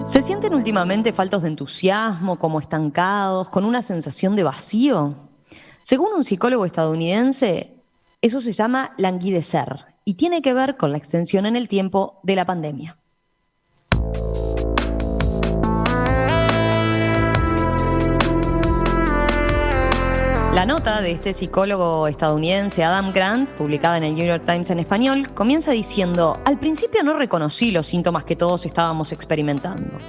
¿Se sienten últimamente faltos de entusiasmo, como estancados, con una sensación de vacío? Según un psicólogo estadounidense, eso se llama languidecer y tiene que ver con la extensión en el tiempo de la pandemia. La nota de este psicólogo estadounidense Adam Grant, publicada en el New York Times en español, comienza diciendo: al principio no reconocí los síntomas que todos estábamos experimentando.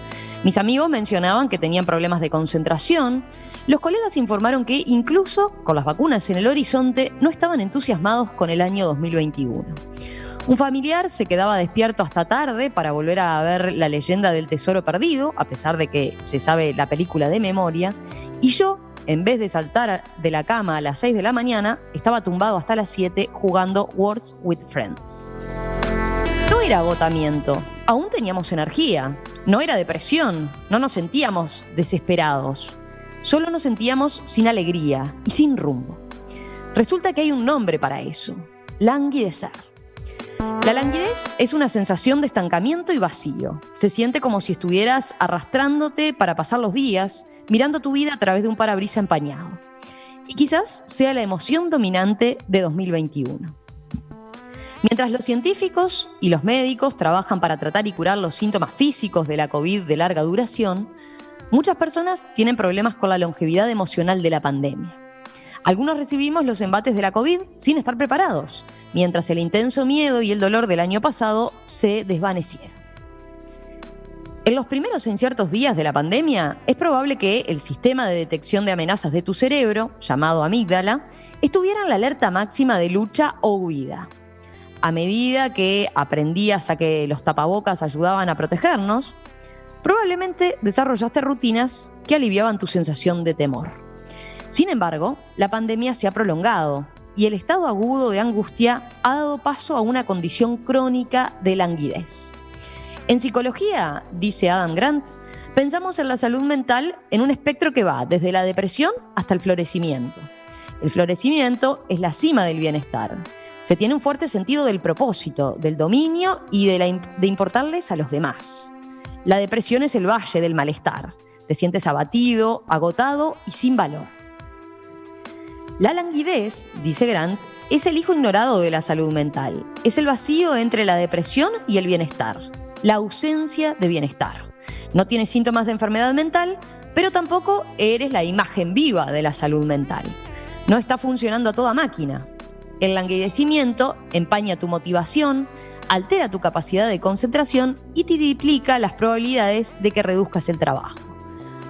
Mis amigos mencionaban que tenían problemas de concentración. Los colegas informaron que, incluso con las vacunas en el horizonte, no estaban entusiasmados con el año 2021. Un familiar se quedaba despierto hasta tarde para volver a ver La leyenda del tesoro perdido, a pesar de que se sabe la película de memoria, y yo, en vez de saltar de la cama a las 6 de la mañana, estaba tumbado hasta las 7 jugando Words with Friends. No era agotamiento, aún teníamos energía. No era depresión, no nos sentíamos desesperados. Solo nos sentíamos sin alegría y sin rumbo. Resulta que hay un nombre para eso: languidecer. La languidez es una sensación de estancamiento y vacío. Se siente como si estuvieras arrastrándote para pasar los días, mirando tu vida a través de un parabrisas empañado. Y quizás sea la emoción dominante de 2021. Mientras los científicos y los médicos trabajan para tratar y curar los síntomas físicos de la COVID de larga duración, muchas personas tienen problemas con la longevidad emocional de la pandemia. Algunos recibimos los embates de la COVID sin estar preparados, mientras el intenso miedo y el dolor del año pasado se desvanecieron. En los primeros e inciertos días de la pandemia, es probable que el sistema de detección de amenazas de tu cerebro, llamado amígdala, estuviera en la alerta máxima de lucha o huida. A medida que aprendías a que los tapabocas ayudaban a protegernos, probablemente desarrollaste rutinas que aliviaban tu sensación de temor. Sin embargo, la pandemia se ha prolongado y el estado agudo de angustia ha dado paso a una condición crónica de languidez. En psicología, dice Adam Grant, pensamos en la salud mental en un espectro que va desde la depresión hasta el florecimiento. El florecimiento es la cima del bienestar. Se tiene un fuerte sentido del propósito, del dominio y de importarles a los demás. La depresión es el valle del malestar. Te sientes abatido, agotado y sin valor. La languidez, dice Grant, es el hijo ignorado de la salud mental. Es el vacío entre la depresión y el bienestar. La ausencia de bienestar. No tienes síntomas de enfermedad mental, pero tampoco eres la imagen viva de la salud mental. No está funcionando a toda máquina. El languidecimiento empaña tu motivación, altera tu capacidad de concentración y triplica las probabilidades de que reduzcas el trabajo.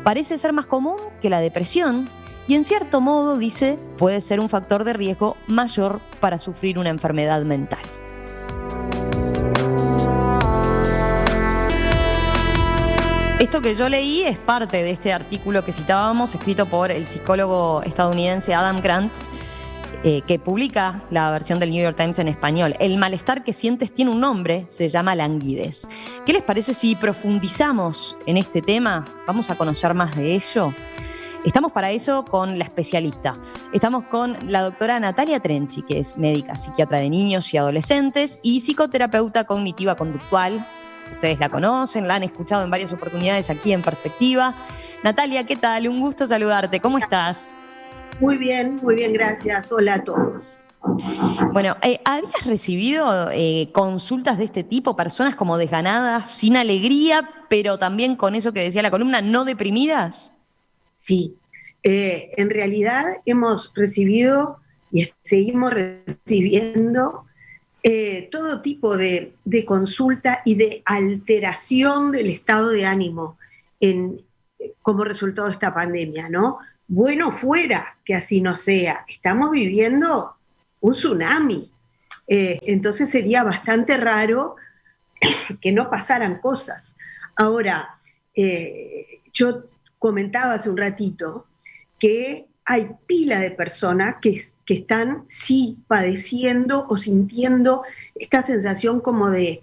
Parece ser más común que la depresión y, en cierto modo, dice, puede ser un factor de riesgo mayor para sufrir una enfermedad mental. Esto que yo leí es parte de este artículo que citábamos, escrito por el psicólogo estadounidense Adam Grant, que publica la versión del New York Times en español. El malestar que sientes tiene un nombre, se llama languidez. ¿Qué les parece si profundizamos en este tema? Vamos a conocer más de ello. Estamos para eso con la especialista. Estamos con la doctora Natalia Trenchi, que es médica psiquiatra de niños y adolescentes y psicoterapeuta cognitiva conductual. Ustedes la conocen, la han escuchado en varias oportunidades aquí en Perspectiva. Natalia, ¿qué tal? Un gusto saludarte. ¿Cómo estás? Muy bien, gracias. Hola a todos. Bueno, ¿habías recibido consultas de este tipo? Personas como desganadas, sin alegría, pero también con eso que decía la columna, no deprimidas. Sí, en realidad hemos recibido y seguimos recibiendo todo tipo de consulta y de alteración del estado de ánimo como resultado de esta pandemia, ¿no? Bueno, fuera que así no sea, estamos viviendo un tsunami, entonces sería bastante raro que no pasaran cosas. Ahora, yo comentaba hace un ratito que hay pila de personas que están sí padeciendo o sintiendo esta sensación como de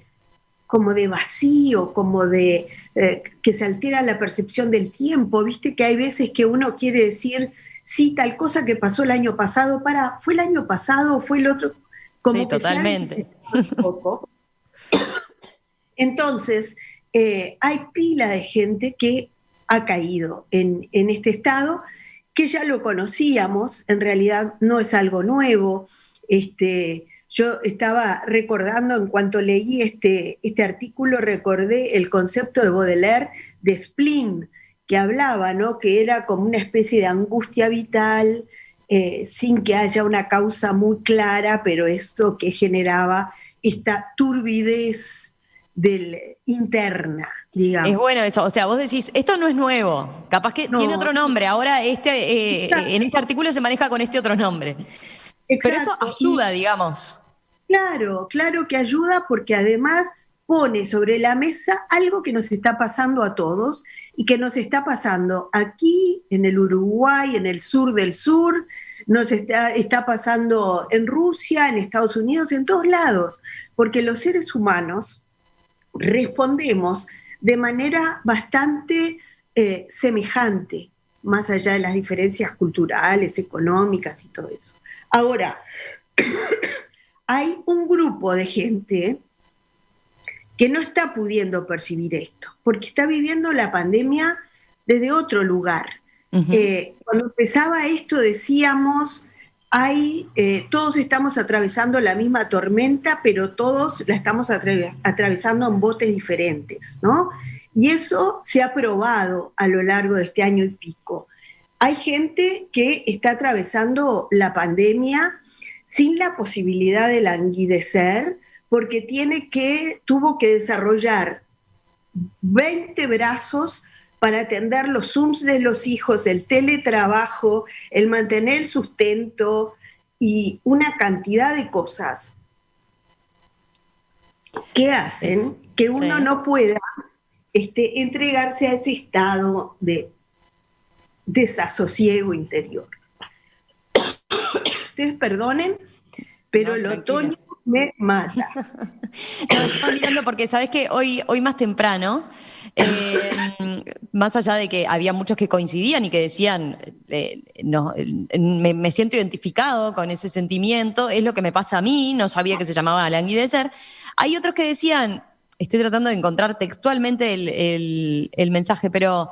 vacío, como de que se altera la percepción del tiempo. Viste que hay veces que uno quiere decir, sí, tal cosa que pasó el año pasado, ¿fue el año pasado o fue el otro? Como sí, que totalmente. Un poco. Entonces, hay pila de gente que ha caído en este estado, que ya lo conocíamos, en realidad no es algo nuevo. Yo estaba recordando, en cuanto leí este artículo, recordé el concepto de Baudelaire de spleen, que hablaba, ¿no? Que era como una especie de angustia vital, sin que haya una causa muy clara, pero esto que generaba esta turbidez interna, Es digamos. bueno eso, o sea, vos decís, esto no es nuevo, capaz que tiene No, otro nombre, ahora en exacto, este artículo se maneja con este otro nombre, pero eso exacto. ayuda, digamos. Claro, claro que ayuda porque además pone sobre la mesa algo que nos está pasando a todos y que nos está pasando aquí, en el Uruguay, en el sur del sur, está pasando en Rusia, en Estados Unidos, en todos lados, porque los seres humanos respondemos de manera bastante semejante, más allá de las diferencias culturales, económicas y todo eso. Ahora, hay un grupo de gente que no está pudiendo percibir esto, porque está viviendo la pandemia desde otro lugar. Ujú. Cuando empezaba esto decíamos, todos estamos atravesando la misma tormenta, pero todos la estamos atravesando en botes diferentes, ¿no? Y eso se ha probado a lo largo de este año y pico. Hay gente que está atravesando la pandemia sin la posibilidad de languidecer, porque tuvo que desarrollar 20 brazos para atender los Zooms de los hijos, el teletrabajo, el mantener el sustento y una cantidad de cosas que hacen que uno Sí. no pueda entregarse a ese estado de desasosiego interior. Ustedes perdonen, pero No, el tranquila. otoño me mata. No, estaba mirando porque sabes que hoy más temprano, más allá de que había muchos que coincidían y que decían, no, me siento identificado con ese sentimiento, es lo que me pasa a mí, no sabía que se llamaba languidecer. Hay otros que decían, estoy tratando de encontrar textualmente el mensaje, pero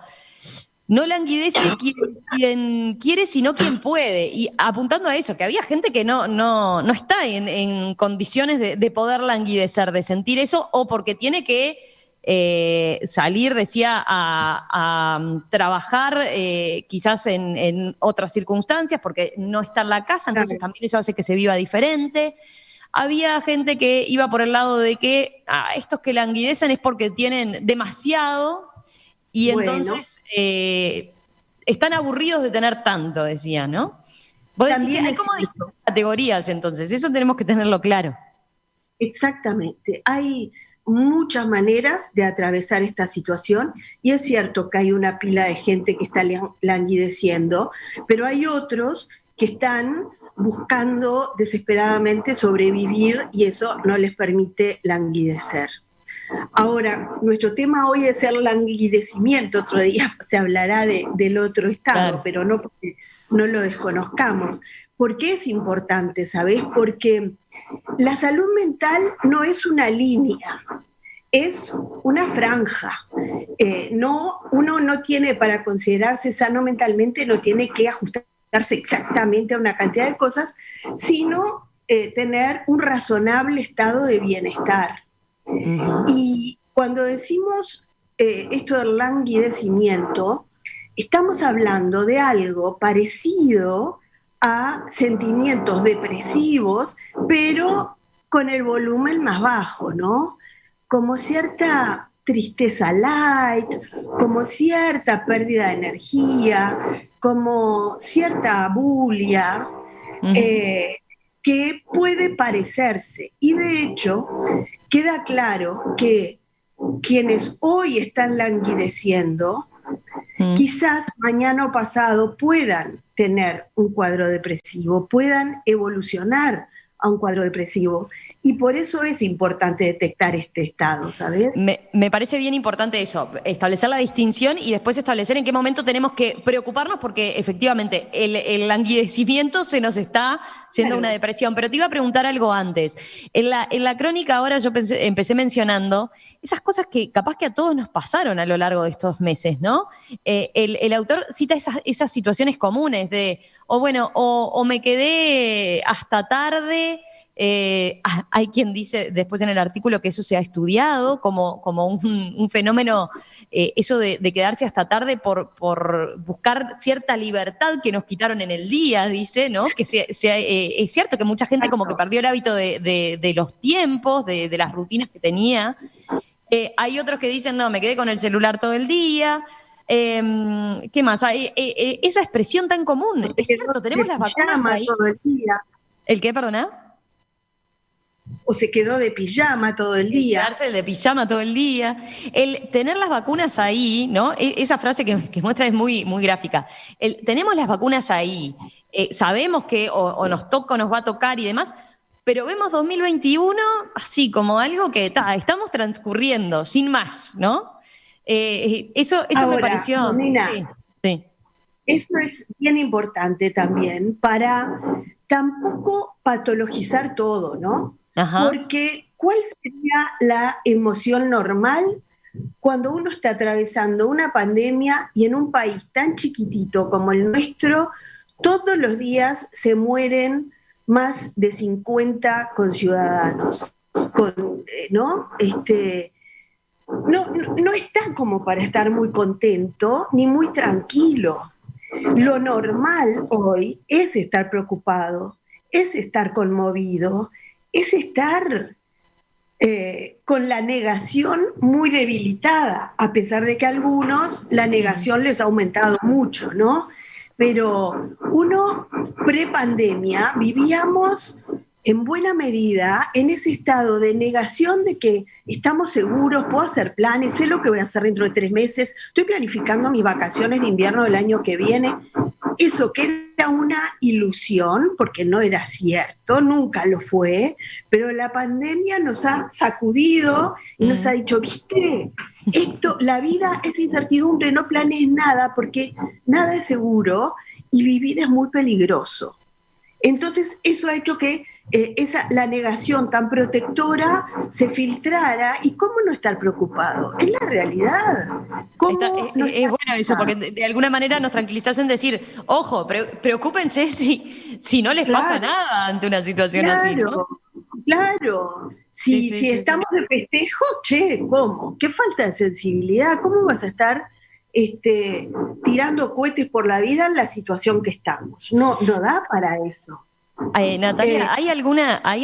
no languidece quien quiere, sino quien puede. Y apuntando a eso, que había gente que no está en condiciones de poder languidecer, de sentir eso, o porque tiene que salir, decía, a trabajar quizás en otras circunstancias, porque no está en la casa, entonces Claro. también eso hace que se viva diferente. Había gente que iba por el lado de que estos que languidecen es porque tienen demasiado y Bueno, entonces están aburridos de tener tanto, decía, ¿no? Vos decís que también hay es como cierto. distintas categorías, entonces, eso tenemos que tenerlo claro. Exactamente. Hay muchas maneras de atravesar esta situación y es cierto que hay una pila de gente que está languideciendo, pero hay otros que están buscando desesperadamente sobrevivir y eso no les permite languidecer. Ahora, nuestro tema hoy es el languidecimiento, otro día se hablará del otro estado, Claro. pero no porque no lo desconozcamos. ¿Por qué es importante, sabés? Porque la salud mental no es una línea, es una franja. Uno no tiene, para considerarse sano mentalmente, no tiene que ajustarse exactamente a una cantidad de cosas, sino tener un razonable estado de bienestar. Ujú. Y cuando decimos esto del languidecimiento, estamos hablando de algo parecido a sentimientos depresivos, pero con el volumen más bajo, ¿no? Como cierta tristeza light, como cierta pérdida de energía, como cierta bulia, Ujú. eh, que puede parecerse. Y de hecho, queda claro que quienes hoy están languideciendo, Mm. quizás mañana o pasado puedan tener un cuadro depresivo, puedan evolucionar a un cuadro depresivo. y por eso es importante detectar este estado, ¿sabes? Me parece bien importante eso, establecer la distinción y después establecer en qué momento tenemos que preocuparnos porque efectivamente el languidecimiento se nos está yendo a una depresión. Pero te iba a preguntar algo antes. En la crónica ahora yo empecé mencionando esas cosas que capaz que a todos nos pasaron a lo largo de estos meses, ¿no? El autor cita esas situaciones comunes de, o me quedé hasta tarde. Hay quien dice después en el artículo que eso se ha estudiado como un fenómeno, eso de quedarse hasta tarde por buscar cierta libertad que nos quitaron en el día, dice, ¿no? Que es cierto que mucha gente como que perdió el hábito de los tiempos, de las rutinas que tenía. Hay otros que dicen, no, me quedé con el celular todo el día. ¿Qué más? Esa expresión tan común, es cierto, tenemos las vacunas ahí. Todo el día. ¿El qué, perdona? O se quedó de pijama todo el día. Quedarse de pijama todo el día. El tener las vacunas ahí, ¿no? Esa frase que muestra es muy, muy gráfica. Tenemos las vacunas ahí, sabemos que o nos toca o nos va a tocar y demás, pero vemos 2021 así como algo que estamos transcurriendo, sin más, ¿no? Eso Ahora, me pareció... Nina, sí. Eso es bien importante también para tampoco patologizar todo, ¿no? Ajá. Porque ¿cuál sería la emoción normal cuando uno está atravesando una pandemia y en un país tan chiquitito como el nuestro, todos los días se mueren más de 50 conciudadanos, ¿no? No está como para estar muy contento ni muy tranquilo. Lo normal hoy es estar preocupado, es estar conmovido, es estar con la negación muy debilitada, a pesar de que a algunos la negación les ha aumentado mucho, ¿no? Pero uno, pre-pandemia, vivíamos en buena medida en ese estado de negación de que estamos seguros, puedo hacer planes, sé lo que voy a hacer dentro de 3 meses, estoy planificando mis vacaciones de invierno del año que viene. Eso que era una ilusión, porque no era cierto, nunca lo fue, pero la pandemia nos ha sacudido y nos ha dicho, viste, esto, la vida es incertidumbre, no planees nada porque nada es seguro y vivir es muy peligroso. Entonces eso ha hecho que la negación tan protectora se filtrara. ¿Y cómo no estar preocupado? Es la realidad. Es bueno eso, porque de alguna manera nos tranquilizás en decir, ojo, preocúpense si no les pasa nada ante una situación así, ¿no? Claro. Si estamos de festejo, ¿cómo? ¿Qué falta de sensibilidad? ¿Cómo vas a estar tirando cohetes por la vida en la situación que estamos? No da para eso. Natalia, ¿hay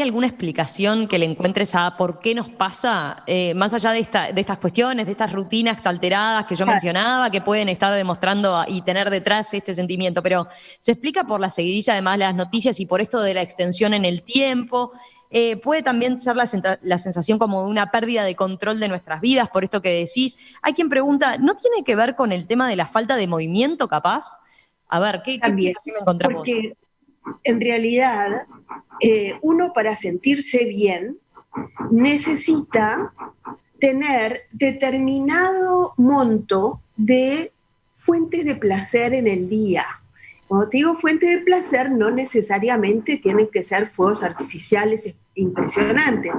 alguna explicación que le encuentres a por qué nos pasa, más allá de estas cuestiones, de estas rutinas alteradas que yo mencionaba, que pueden estar demostrando y tener detrás este sentimiento? Pero ¿se explica por la seguidilla además de las noticias y por esto de la extensión en el tiempo? Puede también ser la sensación como de una pérdida de control de nuestras vidas, por esto que decís. Hay quien pregunta, ¿no tiene que ver con el tema de la falta de movimiento capaz? A ver, ¿qué explicación encontramos? Porque en realidad, uno para sentirse bien necesita tener determinado monto de fuentes de placer en el día. Cuando te digo fuente de placer, no necesariamente tienen que ser fuegos artificiales impresionantes,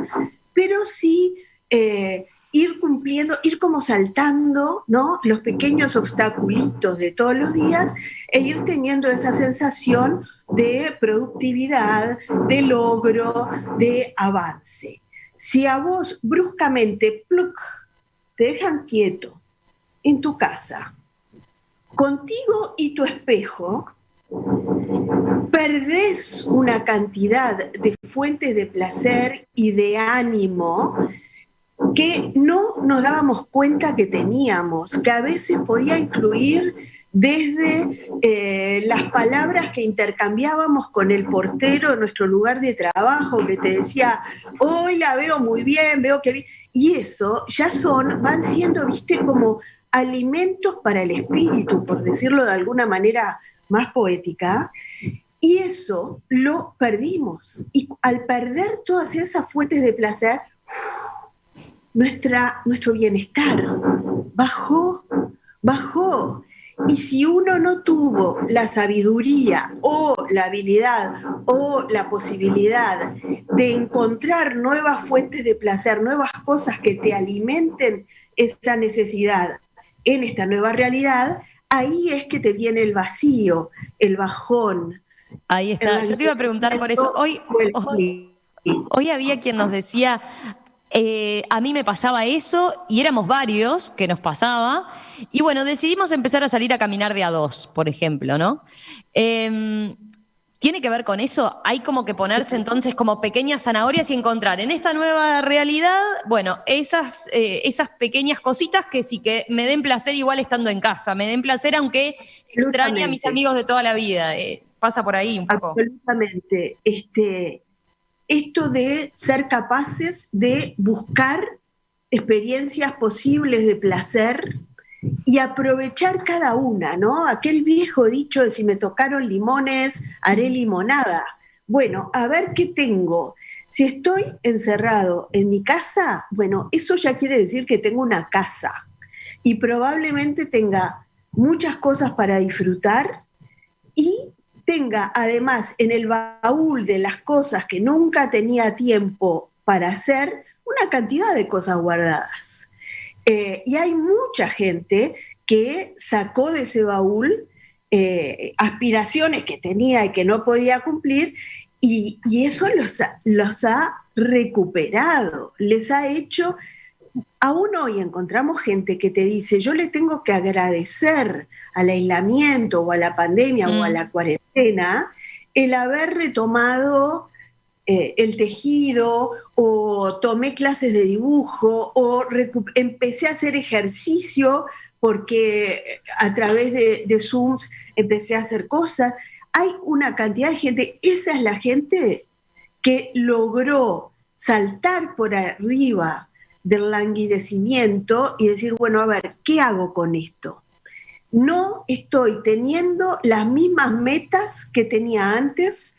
pero sí ir cumpliendo, ir como saltando, ¿no?, los pequeños obstaculitos de todos los días e ir teniendo esa sensación de productividad, de logro, de avance. Si a vos bruscamente te dejan quieto en tu casa, contigo y tu espejo, perdés una cantidad de fuentes de placer y de ánimo que no nos dábamos cuenta que teníamos, que a veces podía incluir desde las palabras que intercambiábamos con el portero en nuestro lugar de trabajo, que te decía, hoy la veo muy bien, veo que bien, y eso ya van siendo, viste, como alimentos para el espíritu, por decirlo de alguna manera más poética, Y eso lo perdimos. Y al perder todas esas fuentes de placer, nuestro bienestar bajó, bajó. Y si uno no tuvo la sabiduría o la habilidad o la posibilidad de encontrar nuevas fuentes de placer, nuevas cosas que te alimenten esa necesidad en esta nueva realidad, ahí es que te viene el vacío, el bajón, Ahí el está. Yo te iba a preguntar por eso. languidecimiento o el Hoy había quien nos decía, a mí me pasaba eso y éramos varios que nos pasaba. Y bueno, decidimos empezar a salir a caminar de a dos, por ejemplo, ¿no? Eh, ¿Tiene que ver con eso? Hay como que ponerse entonces como pequeñas zanahorias y encontrar en esta nueva realidad, bueno, esas pequeñas cositas que sí que me den placer igual estando en casa, me den placer aunque extrañe a mis absolutamente, amigos de toda la vida. Pasa por ahí un poco. absolutamente. Esto de ser capaces de buscar experiencias posibles de placer y aprovechar cada una, ¿no? Aquel viejo dicho de si me tocaron limones, haré limonada. Bueno, a ver qué tengo. Si estoy encerrado en mi casa, bueno, eso ya quiere decir que tengo una casa y probablemente tenga muchas cosas para disfrutar y tenga además en el baúl de las cosas que nunca tenía tiempo para hacer, una cantidad de cosas guardadas. Y hay mucha gente que sacó de ese baúl aspiraciones que tenía y que no podía cumplir, y eso los ha recuperado, les ha hecho. Aún hoy encontramos gente que te dice, yo le tengo que agradecer al aislamiento o a la pandemia o a la cuarentena el haber retomado el tejido o tomé clases de dibujo o empecé a hacer ejercicio porque a través de Zooms empecé a hacer cosas. Hay una cantidad de gente, esa es la gente que logró saltar por arriba del languidecimiento y decir, bueno, a ver, ¿qué hago con esto? No estoy teniendo las mismas metas que tenía antes.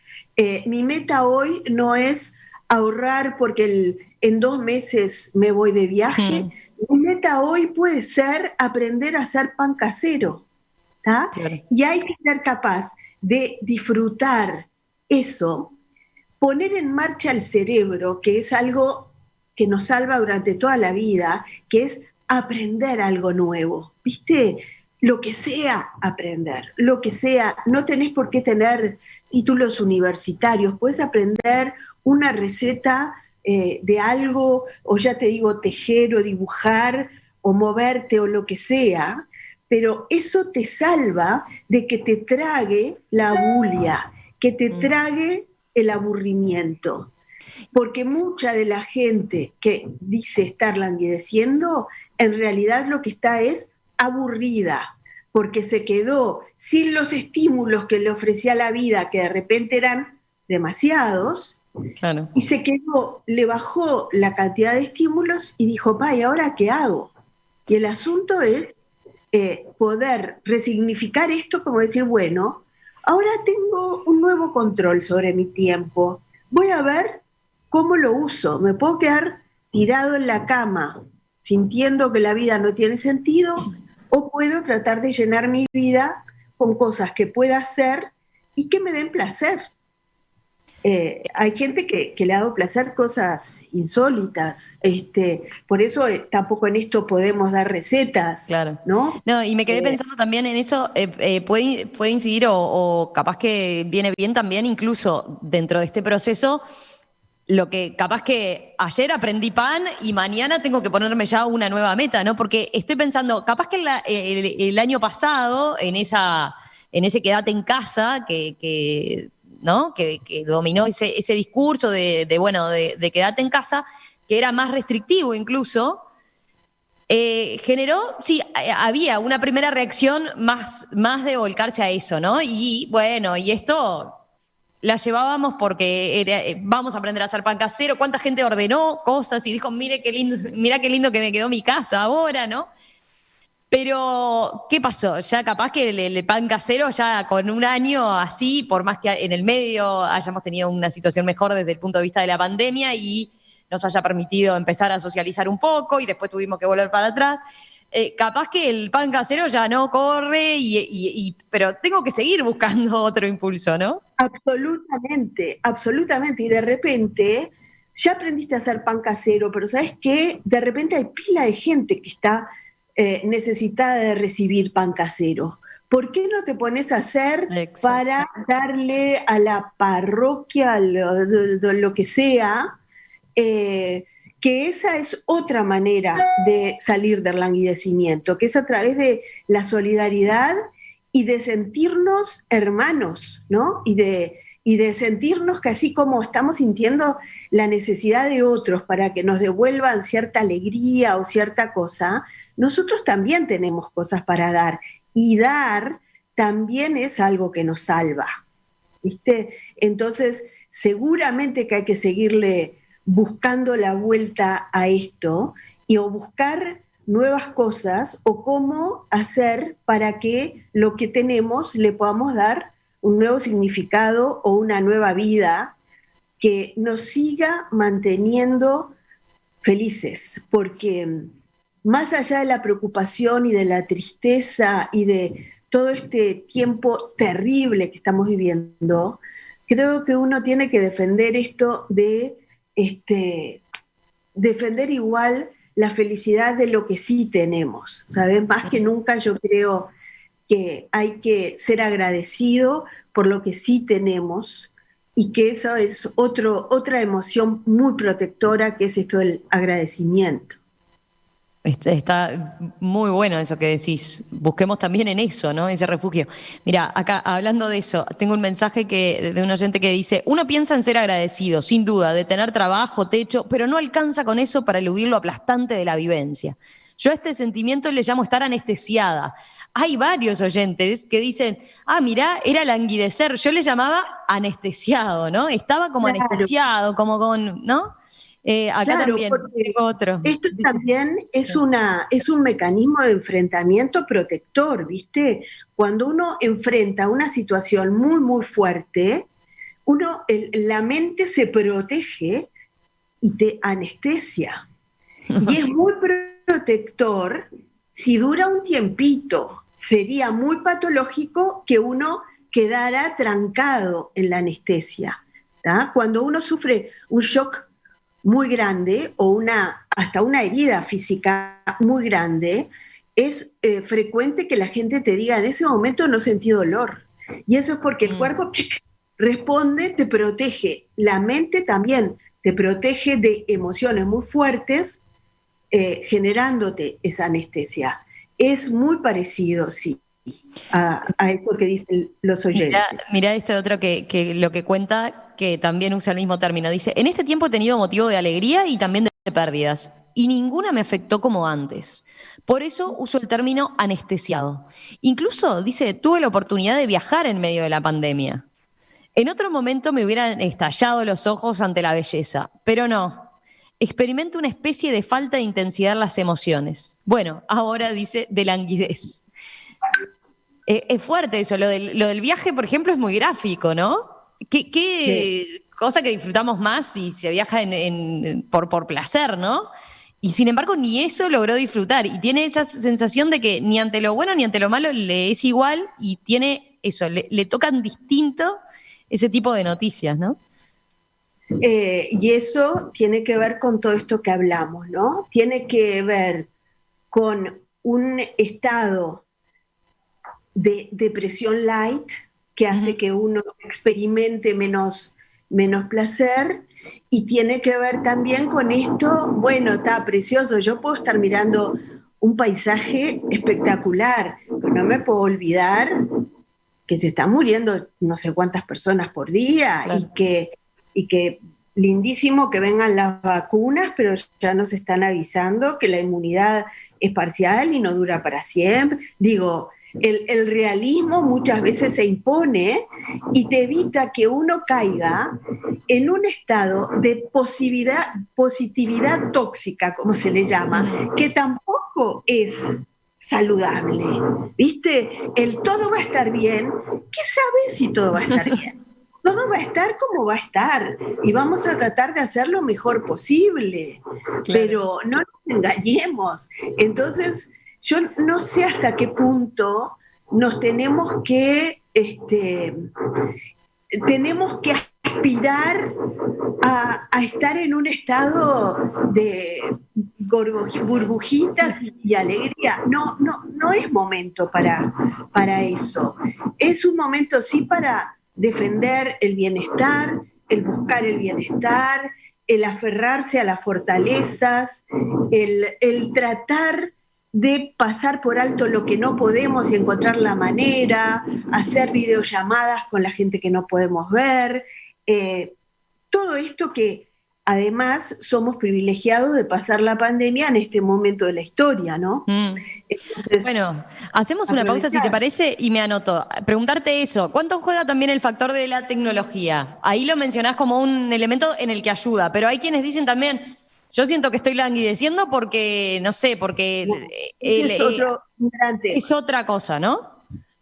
Mi meta hoy no es ahorrar porque en 2 meses me voy de viaje. Mi meta hoy puede ser aprender a hacer pan casero. ¿Tá? Claro. Y hay que ser capaz de disfrutar eso, poner en marcha el cerebro, que es algo que nos salva durante toda la vida, que es aprender algo nuevo, ¿viste? Lo que sea aprender, lo que sea, no tenés por qué tener títulos universitarios, puedes aprender una receta de algo, o ya te digo, tejer o dibujar o moverte o lo que sea, pero eso te salva de que te trague la bulia, que te trague el aburrimiento. Porque mucha de la gente que dice estar languideciendo, en realidad lo que está es aburrida, porque se quedó sin los estímulos que le ofrecía la vida, que de repente eran demasiados, Claro. y se quedó, le bajó la cantidad de estímulos y dijo, pa, ¿y ahora qué hago? Y el asunto es poder resignificar esto como decir, bueno, ahora tengo un nuevo control sobre mi tiempo, voy a ver cómo lo uso, me puedo quedar tirado en la cama sintiendo que la vida no tiene sentido o puedo tratar de llenar mi vida con cosas que pueda hacer y que me den placer. Hay gente que le ha dado placer cosas insólitas, por eso tampoco en esto podemos dar recetas, Claro. ¿no? No, y me quedé Eh, pensando también en eso, puede incidir o capaz que viene bien también incluso dentro de este proceso, lo que capaz que ayer aprendí pan y mañana tengo que ponerme ya una nueva meta, ¿no? Porque estoy pensando, capaz que el año pasado, en ese quédate en casa, ¿no? Que dominó ese discurso bueno, de quédate en casa, que era más restrictivo incluso. Generó, sí, había una primera reacción más de volcarse a eso, ¿no? Y bueno, y esto la llevábamos porque vamos a aprender a hacer pan casero. ¿Cuánta gente ordenó cosas y dijo, mire qué lindo, mira qué lindo que me quedó mi casa ahora, ¿no? Pero, ¿qué pasó? Ya capaz que el pan casero ya con un año así, por más que en el medio hayamos tenido una situación mejor desde el punto de vista de la pandemia y nos haya permitido empezar a socializar un poco y después tuvimos que volver para atrás. Capaz que el pan casero ya no corre, pero tengo que seguir buscando otro impulso, ¿no? Absolutamente, absolutamente. Y de repente ya aprendiste a hacer pan casero, pero ¿sabes qué? De repente hay pila de gente que está necesitada de recibir pan casero. ¿Por qué no te pones a hacer Exacto. para darle a la parroquia, lo que sea, que esa es otra manera de salir del languidecimiento, que es a través de la solidaridad y de sentirnos hermanos, ¿no? Y de sentirnos que así como estamos sintiendo la necesidad de otros para que nos devuelvan cierta alegría o cierta cosa, nosotros también tenemos cosas para dar. Y dar también es algo que nos salva, ¿viste? Entonces, seguramente que hay que seguirle buscando la vuelta a esto o buscar nuevas cosas o cómo hacer para que lo que tenemos le podamos dar un nuevo significado o una nueva vida que nos siga manteniendo felices, porque más allá de la preocupación y de la tristeza y de todo este tiempo terrible que estamos viviendo, creo que uno tiene que defender esto de defender igual la felicidad de lo que sí tenemos, ¿sabes? Más que nunca yo creo que hay que ser agradecido por lo que sí tenemos y que eso es otra emoción muy protectora, que es esto del agradecimiento. Está muy bueno eso que decís. Busquemos también en eso, ¿no? Ese refugio. Mira, acá hablando de eso, tengo un mensaje de un oyente que dice: uno piensa en ser agradecido, sin duda, de tener trabajo, techo, pero no alcanza con eso para eludir lo aplastante de la vivencia. Yo a este sentimiento le llamo estar anestesiada. Hay varios oyentes que dicen: ah, mirá, era languidecer. Yo le llamaba anestesiado, ¿no? Estaba como Claro, anestesiado, como con, ¿no? Acá claro, también porque tengo otro. esto también es un mecanismo de enfrentamiento protector, ¿viste? Cuando uno enfrenta una situación muy, muy fuerte, la mente se protege y te anestesia. Y es muy protector si dura un tiempito. Sería muy patológico que uno quedara trancado en la anestesia. ¿tá? Cuando uno sufre un shock muy grande o hasta una herida física muy grande, es frecuente que la gente te diga: en ese momento no sentí dolor. Y eso es porque el cuerpo responde, te protege. La mente también te protege de emociones muy fuertes, generándote esa anestesia. Es muy parecido, sí, a eso que dicen los Mirá, oyentes. mirá este otro que lo que cuenta, que también usa el mismo término. Dice: en este tiempo he tenido motivo de alegría y también de pérdidas, y ninguna me afectó como antes. Por eso uso el término anestesiado. Incluso, dice, tuve la oportunidad de viajar en medio de la pandemia. En otro momento me hubieran estallado los ojos ante la belleza, pero no. Experimento una especie de falta de intensidad en las emociones. Bueno, ahora dice de languidez. Es fuerte eso, lo del viaje, por ejemplo, es muy gráfico, ¿no? Sí. ¿Qué cosa que disfrutamos más si se viaja por placer, ¿no? Y sin embargo, ni eso logró disfrutar. Y tiene esa sensación de que ni ante lo bueno ni ante lo malo le es igual y tiene eso, le tocan distinto ese tipo de noticias, ¿no? Y eso tiene que ver con todo esto que hablamos, ¿no? Tiene que ver con un estado de depresión light que hace Ujú. que uno experimente menos placer, y tiene que ver también con esto: bueno, está precioso, yo puedo estar mirando un paisaje espectacular, pero no me puedo olvidar que se están muriendo no sé cuántas personas por día, Claro. y que lindísimo que vengan las vacunas, pero ya nos están avisando que la inmunidad es parcial y no dura para siempre. Digo, el realismo muchas veces se impone y te evita que uno caiga en un estado de positividad tóxica, como se le llama, Ujú. que tampoco es saludable, ¿viste? El todo va a estar bien. ¿Qué sabes si todo va a estar bien? Todo va a estar como va a estar y vamos a tratar de hacer lo mejor posible, Claro. pero no nos engañemos. Entonces, yo no sé hasta qué punto nos tenemos que aspirar a estar en un estado de burbujitas y alegría. No es momento para eso. Es un momento sí para defender el bienestar, el buscar el bienestar, el aferrarse a las fortalezas, el tratar de pasar por alto lo que no podemos y encontrar la manera, hacer videollamadas con la gente que no podemos ver, todo esto que además somos privilegiados de pasar la pandemia en este momento de la historia, ¿no? Entonces, bueno, hacemos una pausa si te parece y me anoto. Preguntarte eso, ¿cuánto juega también el factor de la tecnología? Ahí lo mencionás como un elemento en el que ayuda, pero hay quienes dicen también, yo siento que estoy languideciendo porque, no sé, porque es otra cosa, ¿no?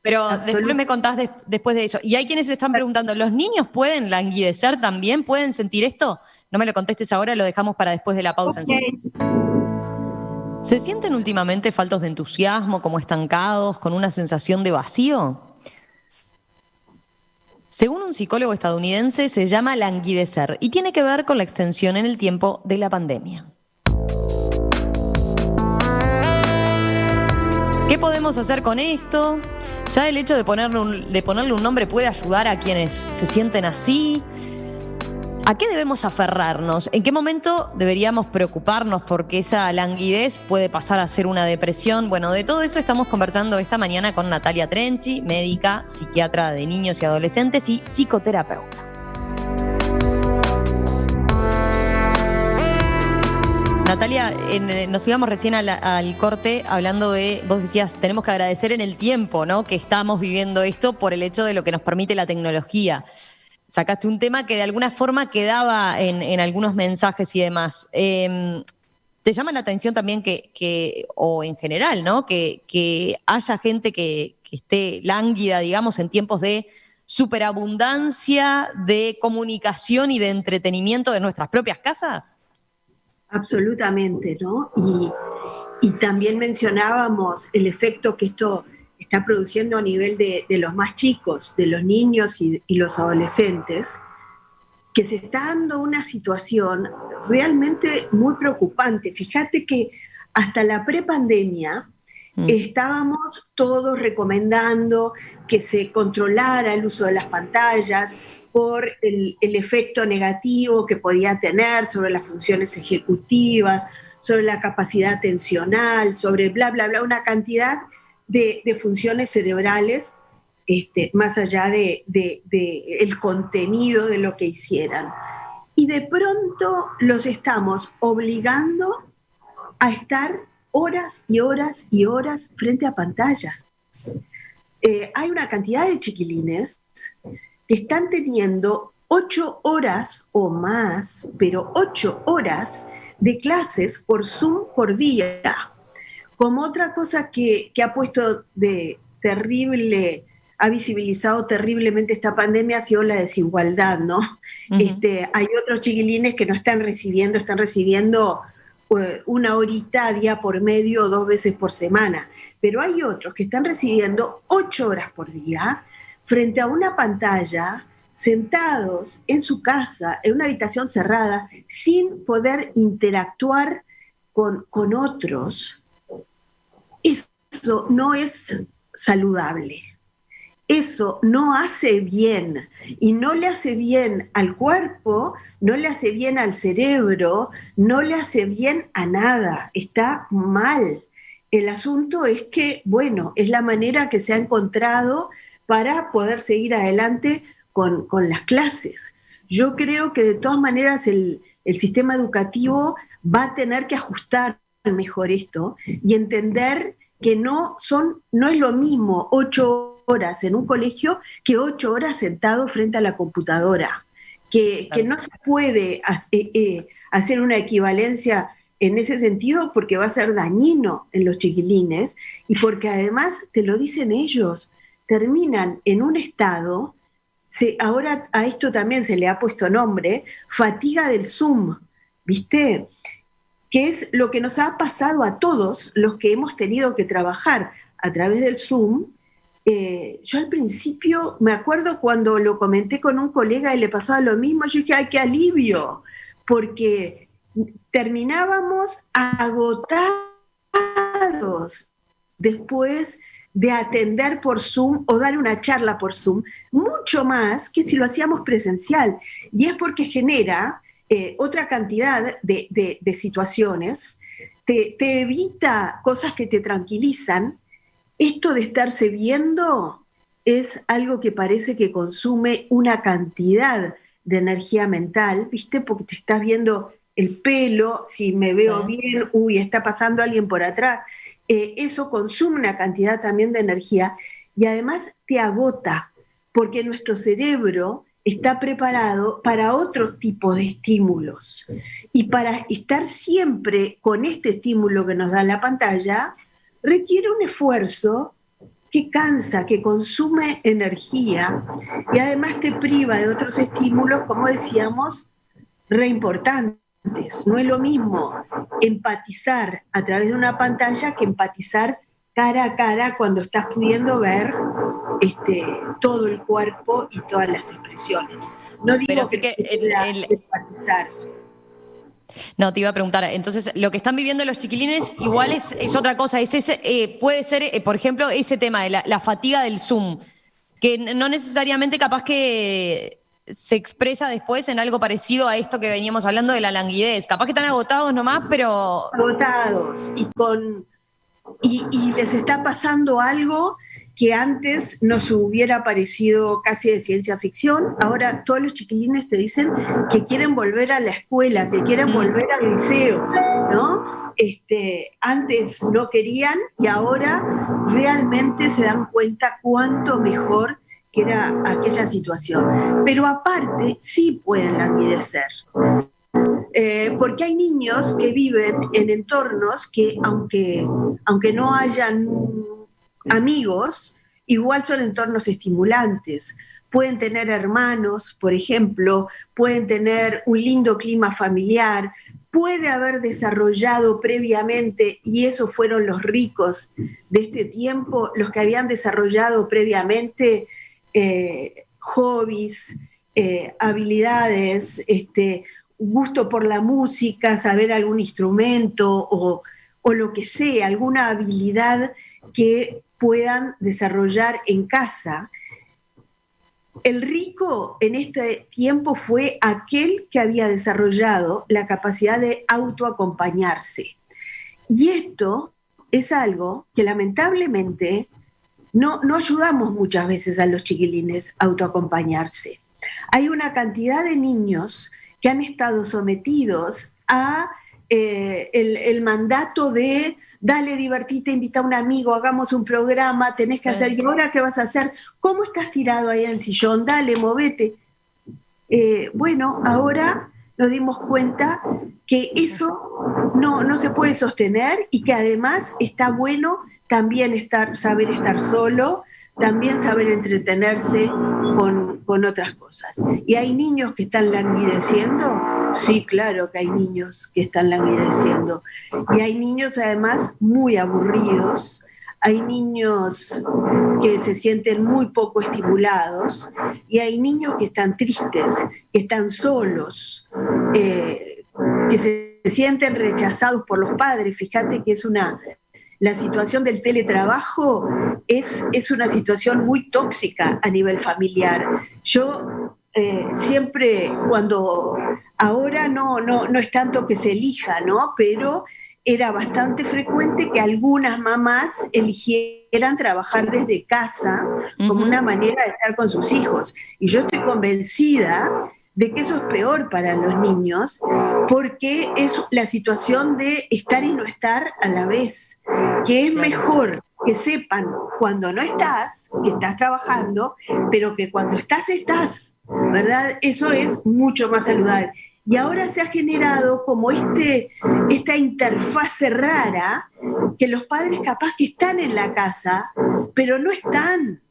Pero después me contás después de eso. Y hay quienes me están preguntando, ¿los niños pueden languidecer también? ¿Pueden sentir esto? No me lo contestes ahora, lo dejamos para después de la pausa. Okay. ¿Se sienten últimamente faltos de entusiasmo, como estancados, con una sensación de vacío? Según un psicólogo estadounidense, se llama languidecer y tiene que ver con la extensión en el tiempo de la pandemia. ¿Qué podemos hacer con esto? Ya el hecho de ponerle un nombre puede ayudar a quienes se sienten así. ¿A qué debemos aferrarnos? ¿En qué momento deberíamos preocuparnos porque esa languidez puede pasar a ser una depresión? Bueno, de todo eso estamos conversando esta mañana con Natalia Trenchi, médica, psiquiatra de niños y adolescentes y psicoterapeuta. Natalia, nos íbamos recién al corte hablando de, vos decías, tenemos que agradecer en el tiempo, ¿no? Que estamos viviendo esto por el hecho de lo que nos permite la tecnología. Sacaste un tema que de alguna forma quedaba en algunos mensajes y demás. ¿Te llama la atención también o en general, ¿no? Que haya gente que esté lánguida, digamos, en tiempos de superabundancia, de comunicación y de entretenimiento de nuestras propias casas? Absolutamente, ¿no? Y también mencionábamos el efecto que esto está produciendo a nivel de los más chicos, de los niños y los adolescentes, que se está dando una situación realmente muy preocupante. Fíjate que hasta la prepandemia estábamos todos recomendando que se controlara el uso de las pantallas por el efecto negativo que podía tener sobre las funciones ejecutivas, sobre la capacidad atencional, sobre bla, bla, bla, una cantidad de funciones cerebrales, más allá de el contenido de lo que hicieran. Y de pronto los estamos obligando a estar horas y horas y horas frente a pantallas. Hay una cantidad de chiquilines que están teniendo 8 horas o más, pero 8 horas de clases por Zoom por día. Como otra cosa que ha puesto de terrible, ha visibilizado terriblemente esta pandemia ha sido la desigualdad, ¿no? Uh-huh. Hay otros chiquilines que no están recibiendo 1 horita día por medio, 2 veces por semana, pero hay otros que están recibiendo 8 horas por día frente a una pantalla, sentados en su casa, en una habitación cerrada, sin poder interactuar con otros. Eso no es saludable. Eso no hace bien, y no le hace bien al cuerpo, no le hace bien al cerebro, no le hace bien a nada, está mal. El asunto es que, bueno, es la manera que se ha encontrado para poder seguir adelante con las clases. Yo creo que de todas maneras el sistema educativo va a tener que ajustar mejor esto y entender que no es lo mismo 8 horas en un colegio que 8 horas sentado frente a la computadora, que no se puede hacer una equivalencia en ese sentido porque va a ser dañino en los chiquilines y porque además, te lo dicen ellos, terminan en un estado, ahora a esto también se le ha puesto nombre, fatiga del Zoom, ¿viste? Que es lo que nos ha pasado a todos los que hemos tenido que trabajar a través del Zoom. Yo al principio me acuerdo cuando lo comenté con un colega y le pasaba lo mismo, yo dije, ¡ay, qué alivio! Porque terminábamos agotados después de atender por Zoom o dar una charla por Zoom, mucho más que si lo hacíamos presencial. Y es porque genera otra cantidad de situaciones, te evita cosas que te tranquilizan. Esto de estarse viendo es algo que parece que consume una cantidad de energía mental, ¿viste? Porque te estás viendo el pelo, si me veo bien, uy, está pasando alguien por atrás. Eso consume una cantidad también de energía y además te agota, porque nuestro cerebro está preparado para otro tipo de estímulos. Y para estar siempre con este estímulo que nos da la pantalla, requiere un esfuerzo que cansa, que consume energía y además te priva de otros estímulos, como decíamos, re importantes. No es lo mismo empatizar a través de una pantalla que empatizar cara a cara cuando estás pudiendo ver todo el cuerpo y todas las expresiones. No digo que empatizar. No, te iba a preguntar, entonces lo que están viviendo los chiquilines igual es otra cosa, puede ser, por ejemplo, ese tema de la fatiga del Zoom, que no necesariamente capaz que se expresa después en algo parecido a esto que veníamos hablando de la languidez. Capaz que están agotados nomás, pero... Agotados y les está pasando algo que antes nos hubiera parecido casi de ciencia ficción. Ahora todos los chiquilines te dicen que quieren volver a la escuela, que quieren volver al liceo, ¿no? Antes no querían y ahora realmente se dan cuenta cuánto mejor que era aquella situación. Pero aparte sí pueden languidecer. Porque hay niños que viven en entornos que, aunque no hayan amigos, igual son entornos estimulantes. Pueden tener hermanos, por ejemplo, pueden tener un lindo clima familiar, puede haber desarrollado previamente, y esos fueron los ricos de este tiempo, los que habían desarrollado previamente hobbies, habilidades, gusto por la música, saber algún instrumento o lo que sea, alguna habilidad que puedan desarrollar en casa. El rico en este tiempo fue aquel que había desarrollado la capacidad de autoacompañarse. Y esto es algo que lamentablemente no ayudamos muchas veces a los chiquilines a autoacompañarse. Hay una cantidad de niños que han estado sometidos a el mandato de dale, divertite, invita a un amigo, hagamos un programa, tenés que hacer, ¿y ahora qué vas a hacer? ¿Cómo estás tirado ahí en el sillón? Dale, movete. Bueno, ahora nos dimos cuenta que eso no se puede sostener y que además está bueno también saber estar solo, también saber entretenerse con otras cosas. ¿Y hay niños que están languideciendo? Sí, claro que hay niños que están languideciendo. Y hay niños además muy aburridos, hay niños que se sienten muy poco estimulados y hay niños que están tristes, que están solos, que se sienten rechazados por los padres. Fíjate que la situación del teletrabajo es una situación muy tóxica a nivel familiar. Yo siempre, ahora no es tanto que se elija, ¿no? Pero era bastante frecuente que algunas mamás eligieran trabajar desde casa como una manera de estar con sus hijos. Y yo estoy convencida de que eso es peor para los niños, porque es la situación de estar y no estar a la vez, que es mejor que sepan cuando no estás, que estás trabajando, pero que cuando estás, ¿verdad? Eso es mucho más saludable. Y ahora se ha generado como esta interfase rara que los padres capaz que están en la casa, pero no están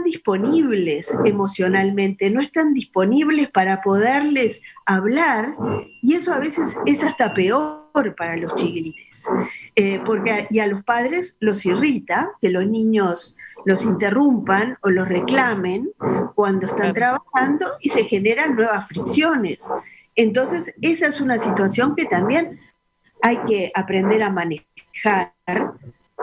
disponibles emocionalmente, no están disponibles para poderles hablar, y eso a veces es hasta peor para los chiquilines, porque y a los padres los irrita que los niños los interrumpan o los reclamen cuando están trabajando y se generan nuevas fricciones. Entonces, esa es una situación que también hay que aprender a manejar,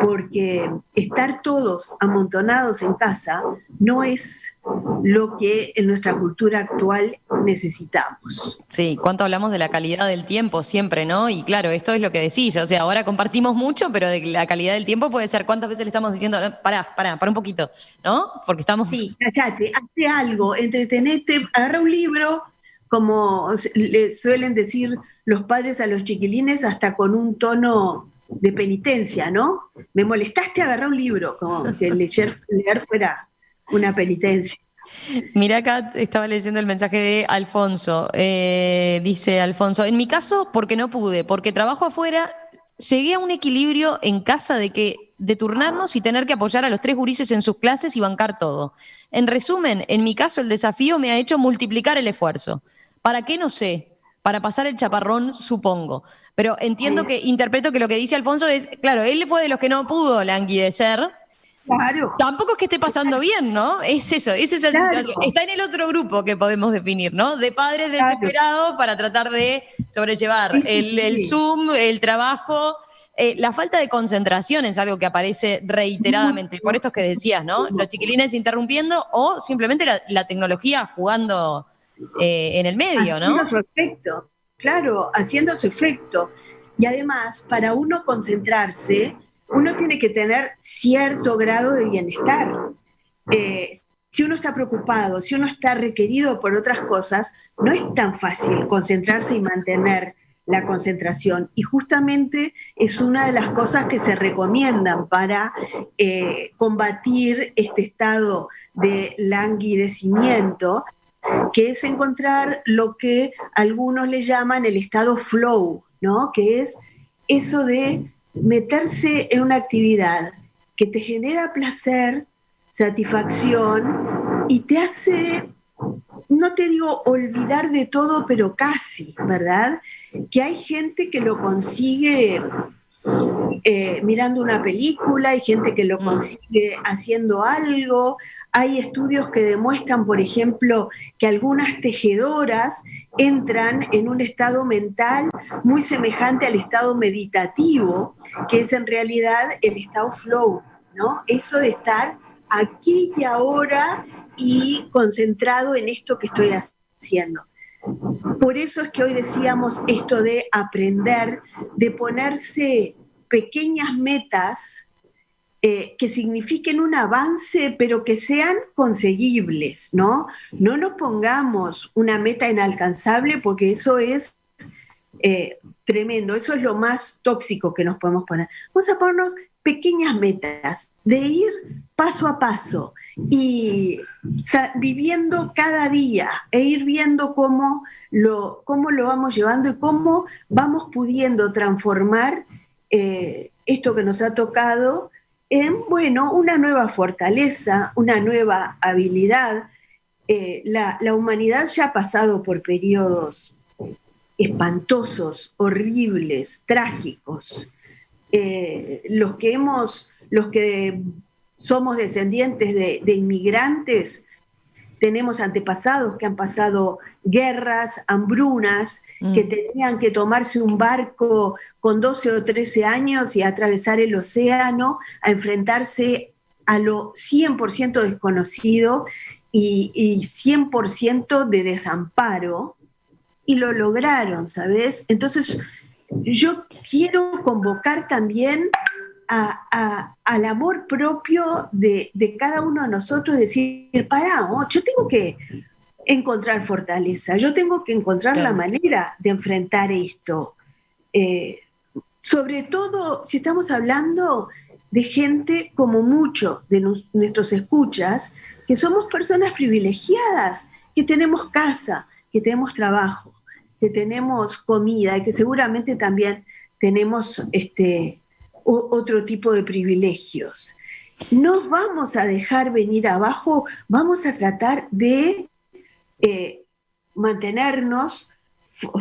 porque estar todos amontonados en casa no es lo que en nuestra cultura actual necesitamos. Sí, cuánto hablamos de la calidad del tiempo siempre, ¿no? Y claro, esto es lo que decís, o sea, ahora compartimos mucho, pero de la calidad del tiempo puede ser cuántas veces le estamos diciendo, "No, pará un poquito", ¿no? Porque estamos... Sí, callate, hazte algo, entretenete, agarra un libro, como le suelen decir los padres a los chiquilines, hasta con un tono de penitencia, ¿no? Me molestaste, agarrar un libro, como que leer fuera una penitencia. Mirá, acá estaba leyendo el mensaje de Alfonso. Dice Alfonso, en mi caso, porque no pude, porque trabajo afuera, llegué a un equilibrio en casa de turnarnos y tener que apoyar a los 3 gurises en sus clases y bancar todo. En resumen, en mi caso, el desafío me ha hecho multiplicar el esfuerzo. ¿Para qué? No sé. Para pasar el chaparrón, supongo. Pero entiendo interpreto que lo que dice Alfonso es, claro, él fue de los que no pudo languidecer. Claro. Tampoco es que esté pasando bien, ¿no? Es eso, es esa situación. Está en el otro grupo que podemos definir, ¿no? De padres desesperados para tratar de sobrellevar el Zoom, el trabajo. La falta de concentración es algo que aparece reiteradamente. Por esto que decías, ¿no? Los chiquilines interrumpiendo o simplemente la tecnología jugando en el medio, ¿no? Haciendo su efecto, claro, haciendo su efecto. Y además, para uno concentrarse, uno tiene que tener cierto grado de bienestar. Si uno está preocupado, si uno está requerido por otras cosas, no es tan fácil concentrarse y mantener la concentración. Y justamente es una de las cosas que se recomiendan para combatir este estado de languidecimiento, que es encontrar lo que algunos le llaman el estado flow, ¿no? Que es eso de meterse en una actividad que te genera placer, satisfacción y te hace, no te digo olvidar de todo, pero casi, ¿verdad? Que hay gente que lo consigue mirando una película, hay gente que lo consigue haciendo algo. Hay estudios que demuestran, por ejemplo, que algunas tejedoras entran en un estado mental muy semejante al estado meditativo, que es en realidad el estado flow, ¿no? Eso de estar aquí y ahora y concentrado en esto que estoy haciendo. Por eso es que hoy decíamos esto de aprender, de ponerse pequeñas metas que signifiquen un avance, pero que sean conseguibles, ¿no? No nos pongamos una meta inalcanzable porque eso es tremendo, eso es lo más tóxico que nos podemos poner. Vamos a ponernos pequeñas metas, de ir paso a paso y viviendo cada día e ir viendo cómo lo vamos llevando y cómo vamos pudiendo transformar esto que nos ha tocado en, bueno, una nueva fortaleza, una nueva habilidad. La humanidad ya ha pasado por periodos espantosos, horribles, trágicos. Los que somos descendientes de inmigrantes, tenemos antepasados que han pasado guerras, hambrunas, que tenían que tomarse un barco con 12 o 13 años y atravesar el océano, a enfrentarse a lo 100% desconocido y 100% de desamparo, y lo lograron, ¿sabes? Entonces, yo quiero convocar también al amor propio de cada uno de nosotros, decir, pará, yo tengo que encontrar fortaleza, yo tengo que encontrar la manera de enfrentar esto. Sobre todo si estamos hablando de gente como muchos de nuestros escuchas, que somos personas privilegiadas, que tenemos casa, que tenemos trabajo, que tenemos comida y que seguramente también tenemos otro tipo de privilegios. No vamos a dejar venir abajo, vamos a tratar de mantenernos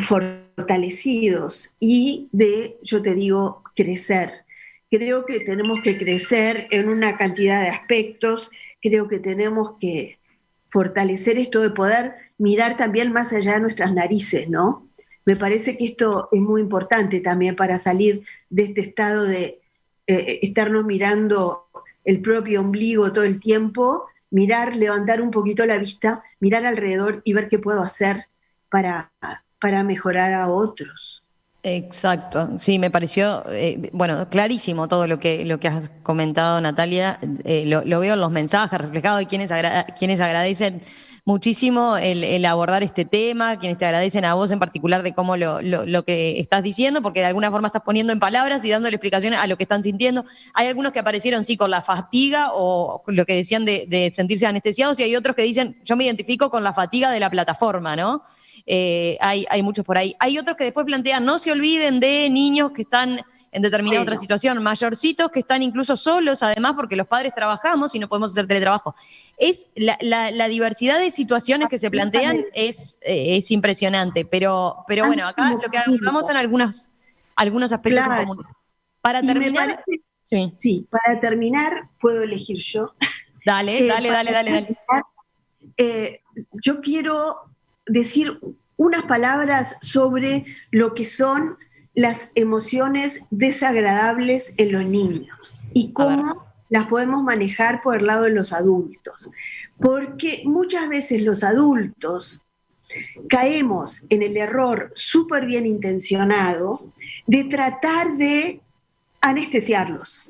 fortalecidos y de, yo te digo, crecer. Creo que tenemos que crecer en una cantidad de aspectos, creo que tenemos que fortalecer esto de poder mirar también más allá de nuestras narices, ¿no? Me parece que esto es muy importante también para salir de este estado de estarnos mirando el propio ombligo todo el tiempo, mirar, levantar un poquito la vista, mirar alrededor y ver qué puedo hacer para mejorar a otros. Exacto, sí, me pareció, bueno, clarísimo todo lo que has comentado, Natalia. Lo veo en los mensajes reflejados de quienes agradecen muchísimo el abordar este tema, quienes te agradecen a vos en particular de cómo lo que estás diciendo, porque de alguna forma estás poniendo en palabras y dándole explicaciones a lo que están sintiendo. Hay algunos que aparecieron, sí, con la fatiga o lo que decían de sentirse anestesiados, y hay otros que dicen, yo me identifico con la fatiga de la plataforma, ¿no? Hay muchos por ahí. Hay otros que después plantean, no se olviden de niños que están en determinada otra situación, mayorcitos que están incluso solos, además, porque los padres trabajamos y no podemos hacer teletrabajo. Es la diversidad de situaciones que se plantean es impresionante, pero bueno, acá lo que abordamos son algunos aspectos en común. Para terminar, sí, para terminar, puedo elegir yo. Dale. Yo quiero decir unas palabras sobre lo que son las emociones desagradables en los niños y cómo las podemos manejar por el lado de los adultos. Porque muchas veces los adultos caemos en el error súper bien intencionado de tratar de anestesiarlos,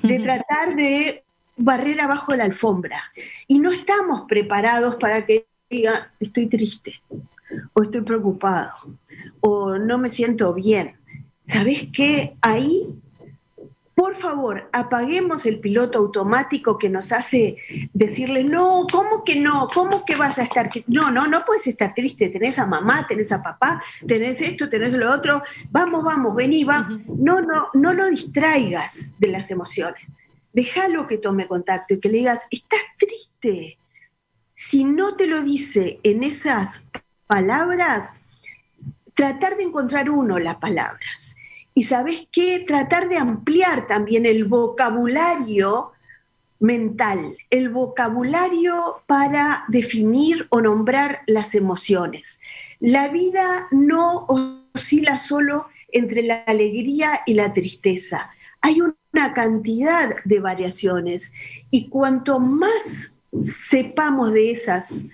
de tratar de barrer abajo de la alfombra. Y no estamos preparados para que diga, estoy triste, o estoy preocupado, o no me siento bien. ¿Sabés qué? Ahí, por favor, apaguemos el piloto automático que nos hace decirle, no, ¿cómo que no? ¿Cómo que vas a estar? No puedes estar triste, tenés a mamá, tenés a papá, tenés esto, tenés lo otro, vamos, vení, va. No lo distraigas de las emociones. Déjalo que tome contacto y que le digas, estás triste. Si no te lo dice en esas palabras, tratar de encontrar las palabras. Y ¿sabes qué? Tratar de ampliar también el vocabulario mental, el vocabulario para definir o nombrar las emociones. La vida no oscila solo entre la alegría y la tristeza. Hay una cantidad de variaciones y cuanto más sepamos de esas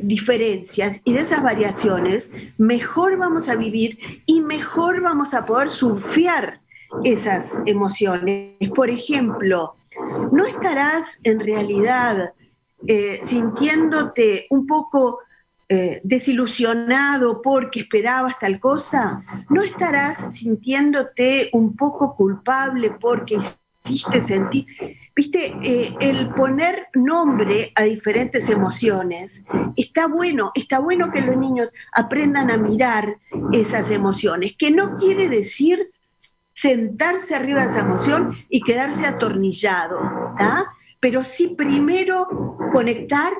diferencias y de esas variaciones, mejor vamos a vivir y mejor vamos a poder surfear esas emociones. Por ejemplo, ¿no estarás en realidad sintiéndote un poco desilusionado porque esperabas tal cosa? ¿No estarás sintiéndote un poco culpable porque hiciste sentir? Viste, el poner nombre a diferentes emociones está bueno que los niños aprendan a mirar esas emociones, que no quiere decir sentarse arriba de esa emoción y quedarse atornillado, ¿tá? Pero sí primero conectar,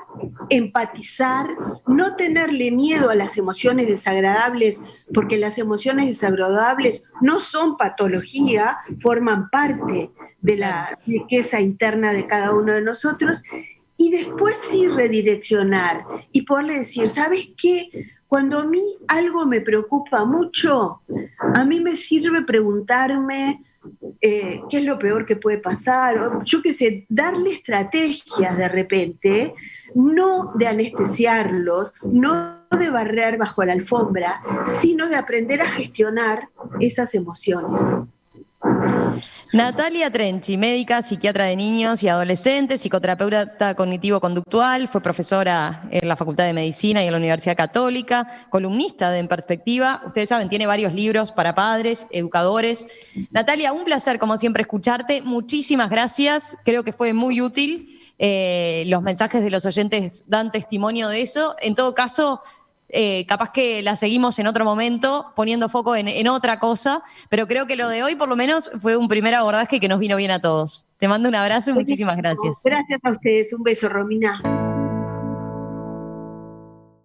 empatizar, no tenerle miedo a las emociones desagradables, porque las emociones desagradables no son patología, forman parte de la riqueza interna de cada uno de nosotros, y después sí redireccionar y poderle decir, ¿sabes qué? Cuando a mí algo me preocupa mucho, a mí me sirve preguntarme qué es lo peor que puede pasar, o yo qué sé, darle estrategias de repente, no de anestesiarlos, no de barrer bajo la alfombra, sino de aprender a gestionar esas emociones. Natalia Trenchi, médica, psiquiatra de niños y adolescentes, psicoterapeuta cognitivo-conductual, fue profesora en la Facultad de Medicina y en la Universidad Católica, columnista de En Perspectiva. Ustedes saben, tiene varios libros para padres, educadores. Natalia, un placer como siempre escucharte. Muchísimas gracias. Creo que fue muy útil. Los mensajes de los oyentes dan testimonio de eso. En todo caso, capaz que la seguimos en otro momento, poniendo foco en otra cosa, pero creo que lo de hoy por lo menos fue un primer abordaje que nos vino bien a todos. Te mando un abrazo y muchísimas gracias. Gracias a ustedes, un beso, Romina.